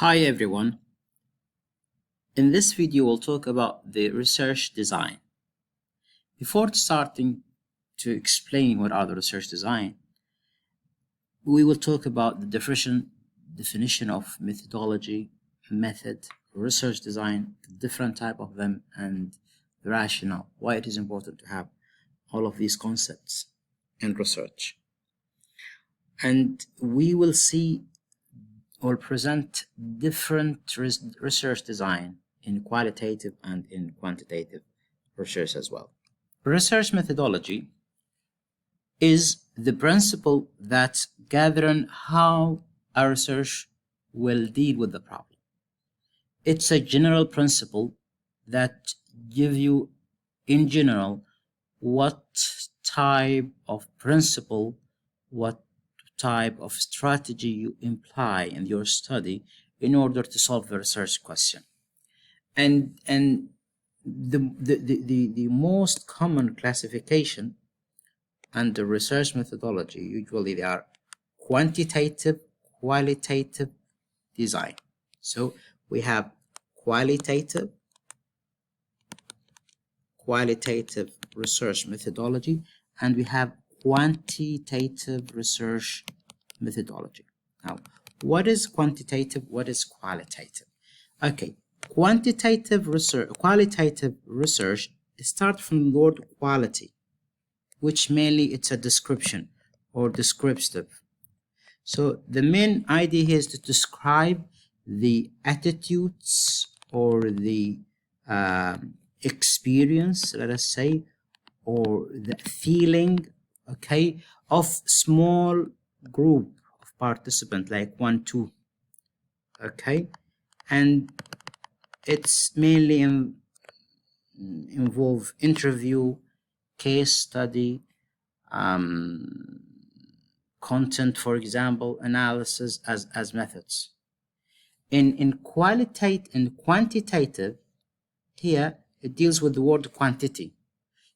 Hi everyone. In this video we'll talk about the research design. Before starting to explain what are the research design, we will talk about the definition of methodology, method, research design, the different type of them, and the rationale, why it is important to have all of these concepts in research. And we will see or present different research design in qualitative and in quantitative research as well. Research methodology is the principle that governs how a research will deal with the problem. It's a general principle that gives you, in general, what type of principle, what type of strategy you imply in your study in order to solve the research question. And the most common classification under research methodology, usually they are quantitative, qualitative design. So we have qualitative research methodology, and we have quantitative research methodology. Now, what is quantitative? What is qualitative? Okay, qualitative research starts from the word quality, which mainly it's a description or descriptive. So the main idea here is to describe the attitudes or the experience, let us say, or the feeling, okay, of small group of participants, like 1, 2, okay, and it's mainly involve interview, case study, content, for example, analysis as methods. In quantitative, here it deals with the word quantity.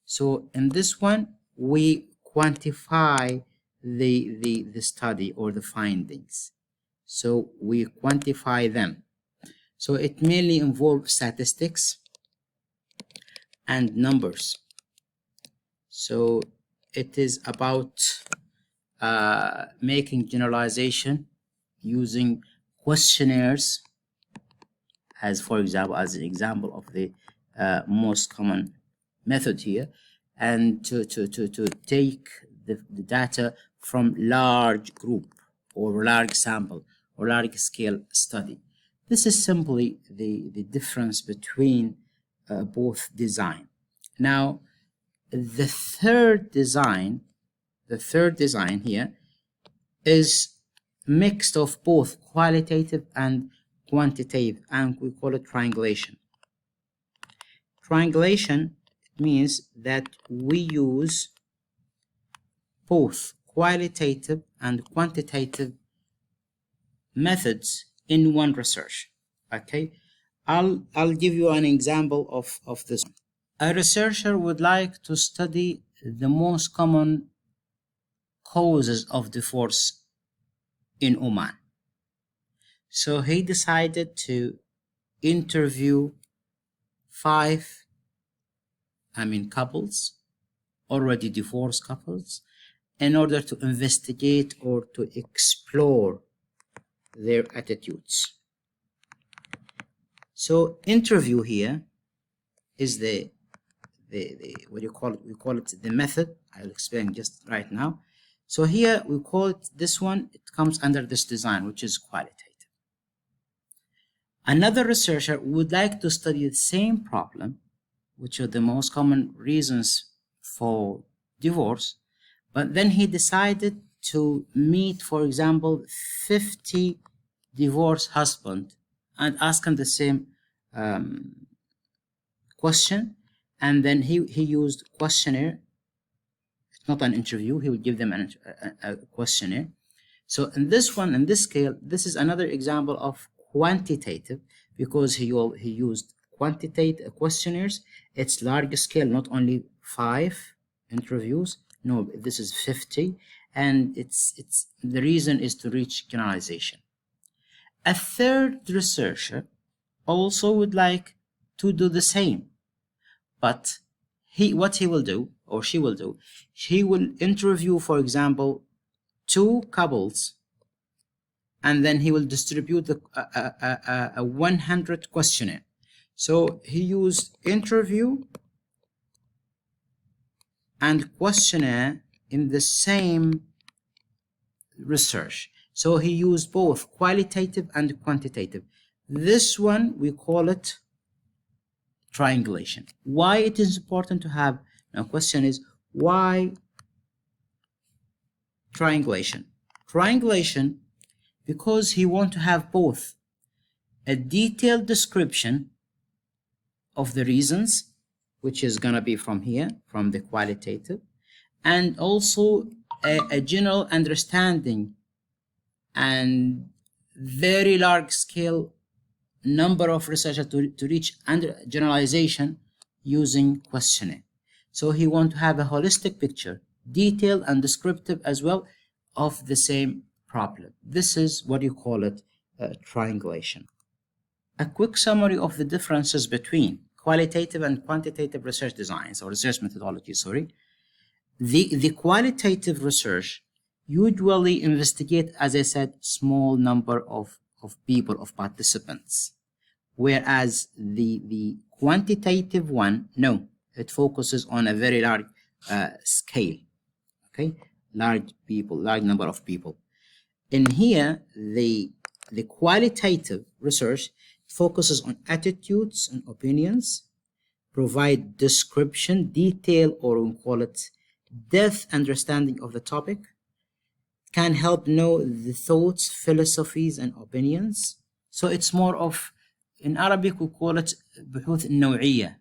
So in this one, we quantify the study or the findings. So we quantify them. So it mainly involves statistics and numbers. So it is about making generalization using questionnaires as an example of the most common method here, and to take the data from large group or large sample or large scale study. This is simply the difference between both design. Now, the third design here is mixed of both qualitative and quantitative, and we call it triangulation. Triangulation means that we use both qualitative and quantitative methods in one research. Okay, I'll give you an example of this. A researcher would like to study the most common causes of divorce in Oman. So he decided to interview 5 couples, already divorced couples, in order to investigate or to explore their attitudes. So interview here is the what do you call it? We call it the method. I'll explain just right now. So here we call it this one, it comes under this design, which is qualitative. Another researcher would like to study the same problem, which are the most common reasons for divorce, but then he decided to meet, for example, 50 divorced husbands and ask them the same question, and then he used questionnaire. It's not an interview, he would give them a questionnaire. So in this scale, this is another example of quantitative, because he used quantitative questionnaires. It's large scale, not only 5 interviews, no, this is 50, and it's the reason is to reach generalization. A third researcher also would like to do the same, but what he will do, or she will do, she will interview, for example, two couples, and then he will distribute a 100 questionnaire. So he used interview and questionnaire in the same research. So he used both qualitative and quantitative. This one, we call it triangulation. Why it is important to have, now question is, why triangulation? Triangulation, because he want to have both a detailed description of the reasons, which is gonna be from here, from the qualitative, and also a general understanding and very large scale number of researchers to reach under generalization using questionnaire. So he want to have a holistic picture, detailed and descriptive as well, of the same problem. This is what you call it, triangulation. A quick summary of the differences between qualitative and quantitative research designs, or research methodologies, sorry. The qualitative research usually investigate, as I said, small number of people, of participants, whereas the quantitative one, no, it focuses on a very large scale, okay, large number of people. In here, the qualitative research focuses on attitudes and opinions, provide description, detail, or we call it depth understanding of the topic, can help know the thoughts, philosophies, and opinions. So it's more of, in Arabic we call it بحوث النوعية,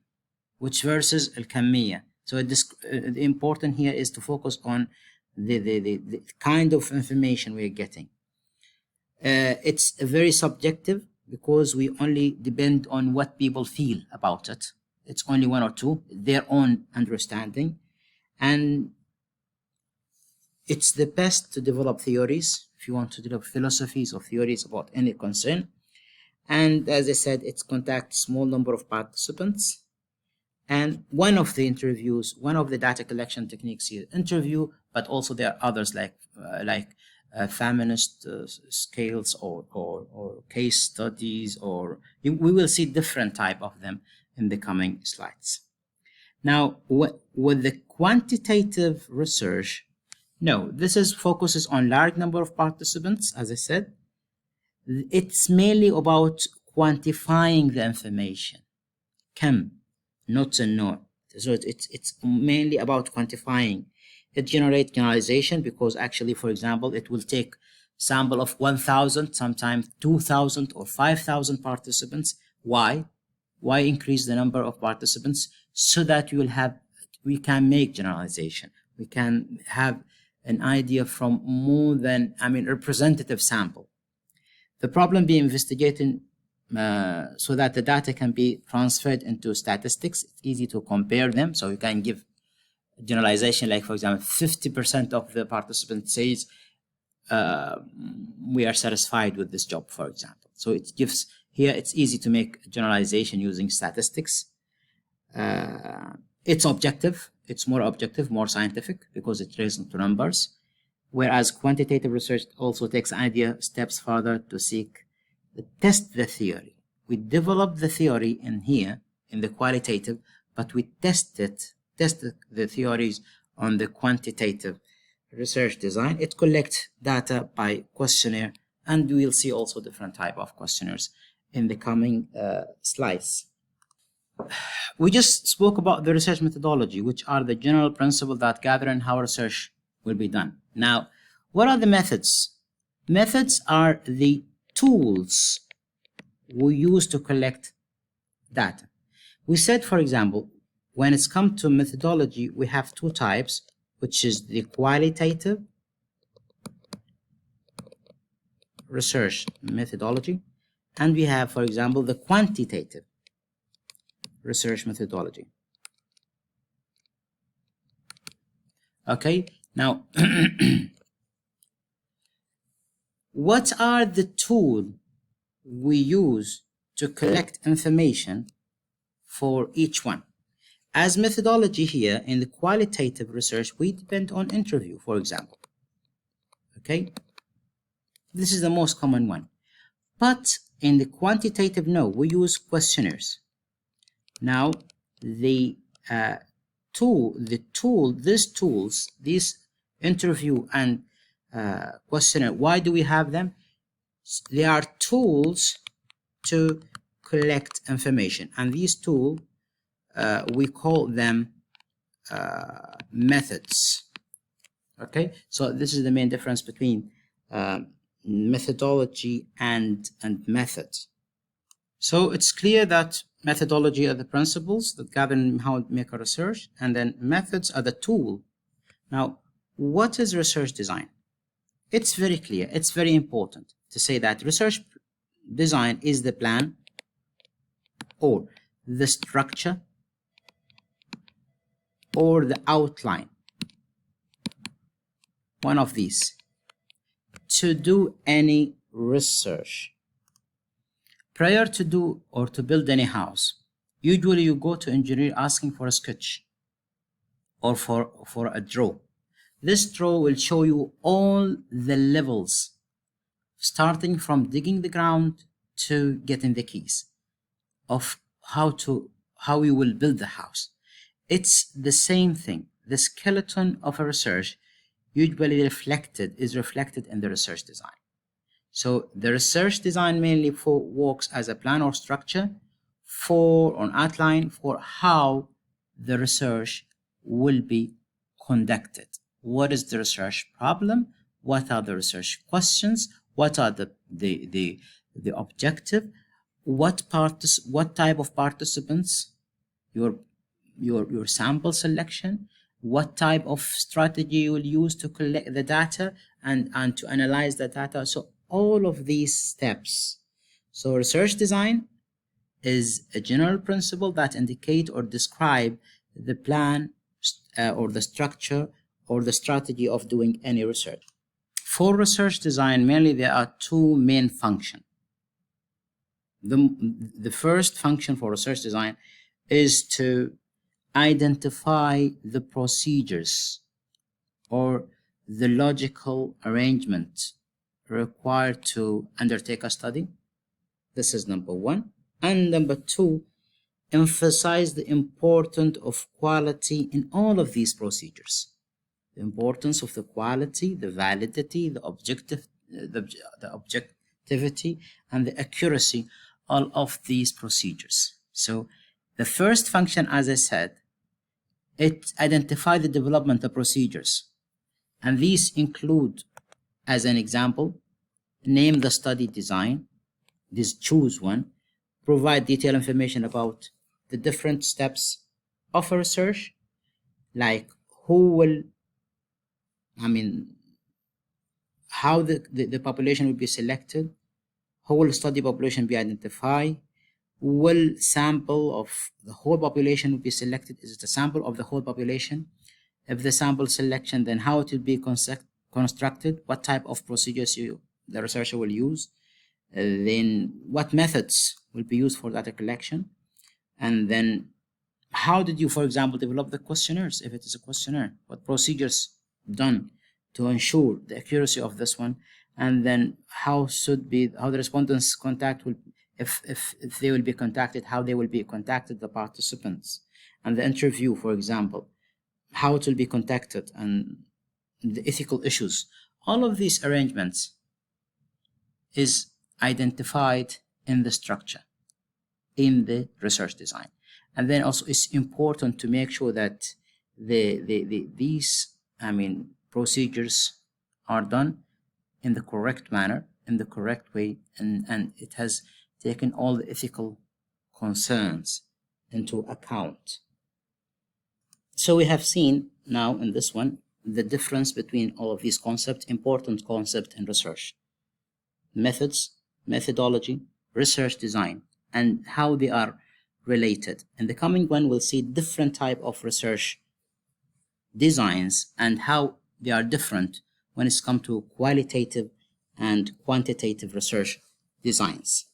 which versus الكمية. So the important here is to focus on the kind of information we are getting. It's very subjective because we only depend on what people feel about it. It's only one or two, their own understanding. And it's the best to develop theories if you want to develop philosophies or theories about any concern. And as I said, it's contact small number of participants. And one of the interviews, one of the data collection techniques here, interview, but also there are others like feminist scales or case studies, or we will see different type of them in the coming slides. Now, with the quantitative research, no, this is focuses on large number of participants, as I said. It's mainly about quantifying the information. كم, not النوع. So it's mainly about quantifying. It generates generalization because actually, for example, it will take sample of 1,000, sometimes 2,000 or 5,000 participants. Why? Why increase the number of participants? So that we can make generalization. We can have an idea from more than, representative sample. The problem being investigated so that the data can be transferred into statistics. It's easy to compare them. So you can give generalization, like for example, 50% of the participants says we are satisfied with this job, for example. So it gives, here it's easy to make generalization using statistics. It's objective, it's more objective, more scientific because it relates to numbers. Whereas quantitative research also takes idea steps further to test the theory. We develop the theory in here, in the qualitative, but we test the theories on the quantitative research design. It collects data by questionnaire, and we'll see also different type of questionnaires in the coming slides. We just spoke about the research methodology, which are the general principles that govern how research will be done. Now, what are the methods? Methods are the tools we use to collect data. We said, for example, when it's come to methodology, we have two types, which is the qualitative research methodology, and we have, for example, the quantitative research methodology. Okay, now what are the tools we use to collect information for each one. As methodology here in the qualitative research, we depend on interview, for example. Okay, this is the most common one. But in the quantitative, no, we use questionnaires. Now, these interview and questionnaire, why do we have them? They are tools to collect information, and these tools we call them methods. Okay, so this is the main difference between methodology and method. So it's clear that methodology are the principles that govern how to make a research, and then methods are the tool. Now, what is research design? It's very clear, it's very important to say that research design is the plan or the structure or the outline, one of these, to do any research. Prior to do or to build any house, usually you go to engineer asking for a sketch or for a draw. This draw will show you all the levels, starting from digging the ground to getting the keys of how you will build the house. It's the same thing. The skeleton of a research usually is reflected in the research design. So the research design mainly works as a plan or structure for an outline for how the research will be conducted. What is the research problem? What are the research questions? What are the objective? What type of participants? Your sample selection? What type of strategy you will use to collect the data and to analyze the data? So all of these steps. So research design is a general principle that indicate or describe the plan or the structure or the strategy of doing any research. For research design, mainly there are two main functions. The first function for research design is to identify the procedures or the logical arrangement required to undertake a study. This is number one. And number two, emphasize the importance of quality in all of these procedures. The importance of the quality, the validity, the objectivity, and the accuracy all of these procedures. So the first function, as I said, it identifies the developmental procedures. And these include, as an example, name the study design, choose one, provide detailed information about the different steps of a research, like how the population will be selected, how will study population be identified, will sample of the whole population be selected? Is it a sample of the whole population? If the sample selection, then how it will be constructed, what type of procedures the researcher will use, then what methods will be used for data collection, and then how did you, for example, develop the questionnaires? If it is a questionnaire, what procedures done to ensure the accuracy of this one, and then how the respondents contact will, if they will be contacted, how they will be contacted, the participants, and the interview, for example, how it will be contacted, and the ethical issues. All of these arrangements is identified in the structure, in the research design. And then also it's important to make sure that these procedures are done in the correct manner, in the correct way, and it has taken all the ethical concerns into account. So we have seen now in this one the difference between all of these concepts, important concepts in research: methods, methodology, research design, and how they are related. In the coming one, we'll see different type of research designs and how they are different when it's come to qualitative and quantitative research designs.